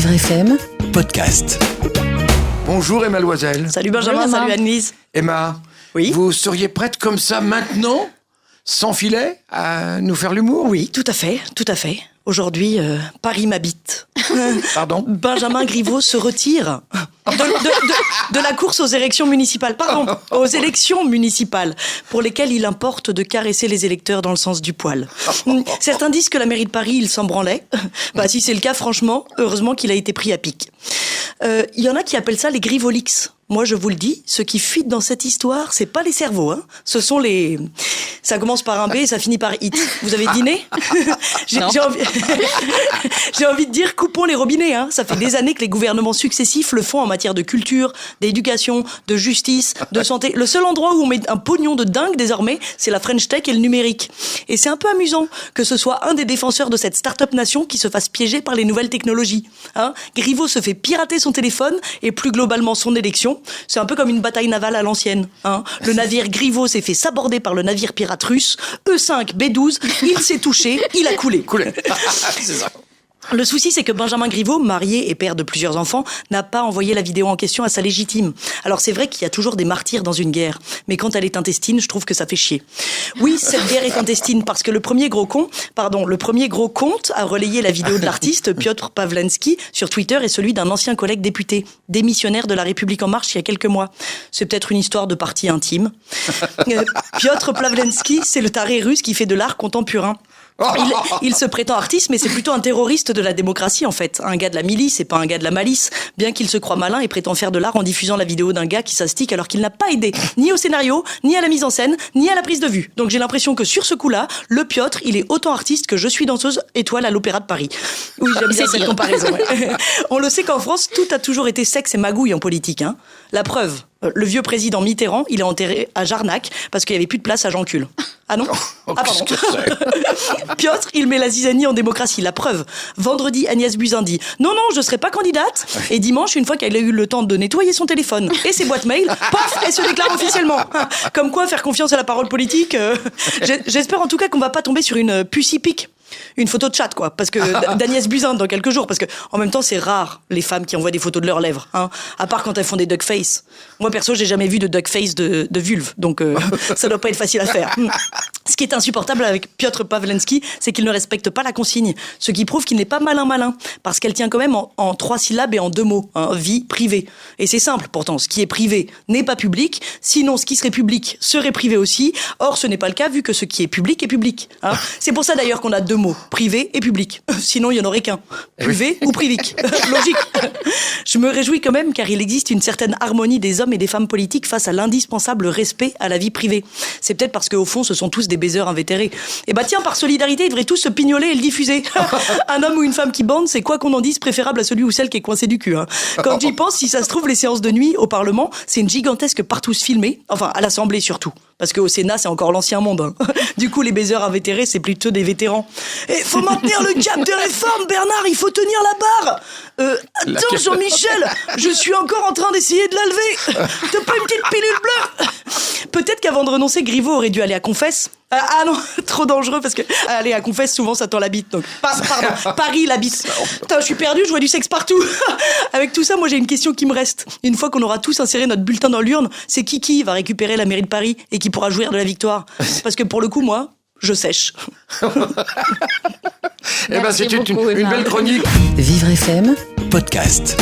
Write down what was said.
Vivre FM podcast. Bonjour Emma Loisel. Salut Benjamin, Bonjour, salut Annelise. Emma, Oui. vous seriez prête comme ça maintenant, sans filet, à nous faire l'humour? Oui, tout à fait. Aujourd'hui, Paris m'habite. Pardon? Benjamin Griveaux se retire de la course aux élections municipales. Pardon, aux élections municipales, pour lesquelles il importe de caresser les électeurs dans le sens du poil. Certains disent que la mairie de Paris, il s'en branlait. Bah, si c'est le cas, franchement, heureusement qu'il a été pris à pic. Il y en a qui appellent ça les Grivolix. Moi, je vous le dis, ce qui fuite dans cette histoire, c'est pas les cerveaux, hein. Ce sont les... Ça commence par un B et ça finit par IT. Vous avez dîné? J'ai envie de dire, coupons les robinets, hein. Ça fait des années que les gouvernements successifs le font en matière de culture, d'éducation, de justice, de santé. Le seul endroit où on met un pognon de dingue désormais, c'est la French Tech et le numérique. Et c'est un peu amusant que ce soit un des défenseurs de cette start-up nation qui se fasse piéger par les nouvelles technologies, hein. Griveaux se fait pirater son téléphone et plus globalement son élection. C'est un peu comme une bataille navale à l'ancienne, hein. Le navire Griveaux s'est fait saborder par le navire pirate russe. E5, B12, il s'est touché, il a coulé. C'est ça. Le souci, c'est que Benjamin Griveaux, marié et père de plusieurs enfants, n'a pas envoyé la vidéo en question à sa légitime. Alors c'est vrai qu'il y a toujours des martyrs dans une guerre, mais quand elle est intestine, je trouve que ça fait chier. Oui, cette guerre est intestine parce que le premier gros compte à relayer la vidéo de l'artiste, Piotr Pawlenski, sur Twitter est celui d'un ancien collègue député, démissionnaire de La République En Marche il y a quelques mois. C'est peut-être une histoire de partie intime. Piotr Pawlenski, c'est le taré russe qui fait de l'art contemporain. Il se prétend artiste, mais c'est plutôt un terroriste de la démocratie, en fait. Un gars de la milice et pas un gars de la malice. Bien qu'il se croie malin et prétend faire de l'art en diffusant la vidéo d'un gars qui s'astique alors qu'il n'a pas aidé ni au scénario, ni à la mise en scène, ni à la prise de vue. Donc j'ai l'impression que sur ce coup-là, le Piotr, il est autant artiste que je suis danseuse étoile à l'Opéra de Paris. Oui, j'aime bien cette comparaison. Ouais. On le sait qu'en France, tout a toujours été sexe et magouille en politique, hein. La preuve, le vieux président Mitterrand, il est enterré à Jarnac parce qu'il n'y avait plus de place à Jean Cul. Ah non? Ah pardon. Piotr, il met la zizanie en démocratie. La preuve, vendredi, Agnès Buzyn dit « Non, je serai pas candidate ». Et dimanche, une fois qu'elle a eu le temps de nettoyer son téléphone et ses boîtes mail, paf, elle se déclare officiellement. Comme quoi, faire confiance à la parole politique. J'espère en tout cas qu'on va pas tomber sur une pussy pic. Une photo de chat, quoi, parce que d'Agnès Buzyn dans quelques jours, parce que en même temps c'est rare les femmes qui envoient des photos de leurs lèvres, hein, à part quand elles font des duck face. Moi perso j'ai jamais vu de duck face de vulve, donc ça doit pas être facile à faire. Ce qui est insupportable avec Piotr Pawlenski, c'est qu'il ne respecte pas la consigne, ce qui prouve qu'il n'est pas malin, parce qu'elle tient quand même en 3 syllabes et en 2 mots, hein, vie privée. Et c'est simple pourtant, ce qui est privé n'est pas public, sinon ce qui serait public serait privé aussi. Or ce n'est pas le cas vu que ce qui est public est public, hein. C'est pour ça d'ailleurs qu'on a 2 mots, privé et public. Sinon, il n'y en aurait qu'un. Privé ou privique. Logique. Je me réjouis quand même car il existe une certaine harmonie des hommes et des femmes politiques face à l'indispensable respect à la vie privée. C'est peut-être parce qu'au fond, ce sont tous des baiseurs invétérés. Et bah tiens, par solidarité, ils devraient tous se pignoler et le diffuser. Un homme ou une femme qui bande, c'est quoi qu'on en dise préférable à celui ou celle qui est coincé du cul, hein. Quand j'y pense, si ça se trouve, les séances de nuit au Parlement, c'est une gigantesque partouze filmée. Enfin, à l'Assemblée surtout. Parce qu'au Sénat, c'est encore l'ancien monde, hein. Du coup, les baiseurs invétérés, c'est plutôt des vétérans. Et faut maintenir le cap des réformes, Bernard, il faut tenir la barre. Attends, Jean-Michel, je suis encore en train d'essayer de la lever. T'as pas une petite pilule bleue? Peut-être qu'avant de renoncer, Griveaux aurait dû aller à Confesse. Ah non, trop dangereux parce que aller à Confesse, souvent ça tend la bite. Donc, pardon, Paris, la bite. Putain, je suis perdu, je vois du sexe partout. Avec tout ça, moi j'ai une question qui me reste. Une fois qu'on aura tous inséré notre bulletin dans l'urne, c'est qui va récupérer la mairie de Paris et qui pourra jouir de la victoire? Parce que pour le coup, moi, je sèche. Eh ben, c'est une belle chronique. Vivre FM Podcast.